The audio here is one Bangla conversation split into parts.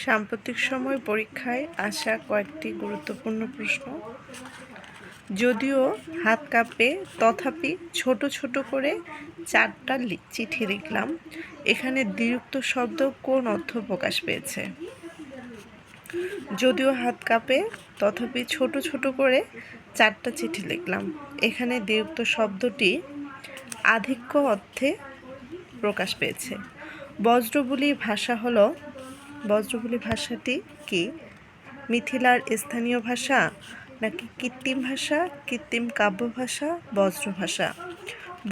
সাম্প্রতিক সময় পরীক্ষায় আসা কয়েকটি গুরুত্বপূর্ণ প্রশ্ন। যদিও হাত কাঁপে, তথাপি ছোট ছোট করে 4টা চিঠি লিখলাম। এখানে দ্বিরুক্ত শব্দ কোন অর্থ প্রকাশ পেয়েছে? যদিও হাত কাঁপে, তথাপি ছোট ছোট করে 4টা চিঠি লিখলাম। এখানে দ্বিরুক্ত শব্দটি আধিক্য অর্থে প্রকাশ পেয়েছে। বজ্রবুলি ভাষাটি কি মিথিলার স্থানীয় ভাষা, নাকি কৃত্রিম ভাষা, কৃত্রিম কাব্য ভাষা, বজ্র ভাষা?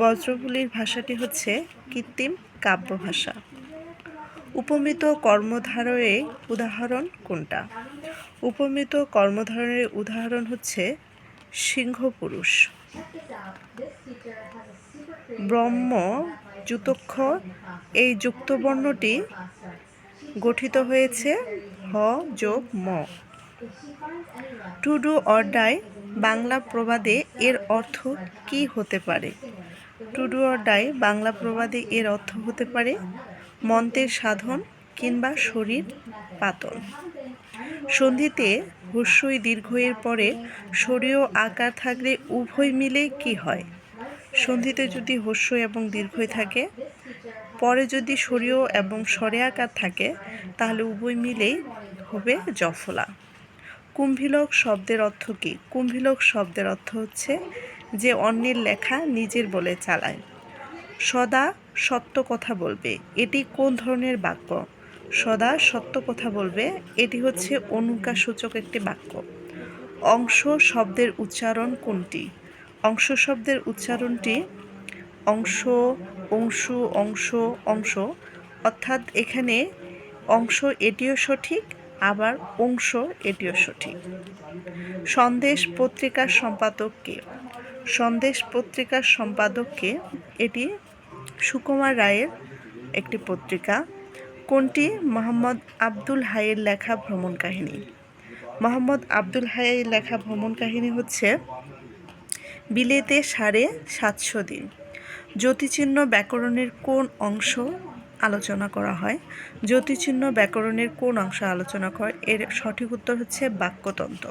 বজ্রবুলির ভাষাটি হচ্ছে কৃত্রিম কাব্য ভাষা। উপমিত কর্মধারয়ের উদাহরণ কোনটা? উপমিত কর্মধারয়ের উদাহরণ হচ্ছে সিংহপুরুষ। ব্রহ্ম যুতক্ষ এই যুক্তবর্ণটি গঠিত হয়েছে হ যোগ ম। To do or die Bangla প্রবাদে এর অর্থ কি হতে পারে? To do or die Bangla প্রবাদে এর অর্থ হতে পারে মন্ত্রের সাধন কিংবা শরীর পাতন। সন্ধিতে হ্রস্বই দীর্ঘইয়ের পরে স্বরীয় আকার থাকলে উভয় মিলে কি হয়? সন্ধিতে যদি হ্রস্বই এবং দীর্ঘই থাকে, পরে যদি স্বরীয় এবং স্বরে আকার থাকে, তাহলে উভয় মিলেই হবে জফলা। কুম্ভিলক শব্দের অর্থ কী? কুম্ভিলক শব্দের অর্থ হচ্ছে যে অন্যের লেখা নিজের বলে চালায়। সদা সত্য কথা বলবে, এটি কোন ধরনের বাক্য? সদা সত্য কথা বলবে, এটি হচ্ছে অনুজ্ঞাসূচক একটি বাক্য। অংশ শব্দের উচ্চারণ কোনটি? অংশ শব্দের উচ্চারণটি অংশ, অংশু, অংশ, অংশ, অর্থাৎ এখানে অংশ এটিও সঠিক, আবার অংশ এটিও সঠিক। সন্দেশ পত্রিকার সম্পাদক কে? সন্দেশ পত্রিকার সম্পাদক কে? এটি সুকুমার রায়ের একটি পত্রিকা। কোনটি মোহাম্মদ আব্দুল হাইয়ের লেখা ভ্রমণ কাহিনী? মোহাম্মদ আব্দুল হাইয়ের লেখা ভ্রমণ কাহিনী হচ্ছে বিলেতে 750 দিন। যতিচিহ্ন ব্যাকরণের কোন অংশ আলোচনা করা হয়? যতিচিহ্ন ব্যাকরণের কোন অংশ আলোচনা করে? এর সঠিক উত্তর হচ্ছে বাক্যতন্ত্র।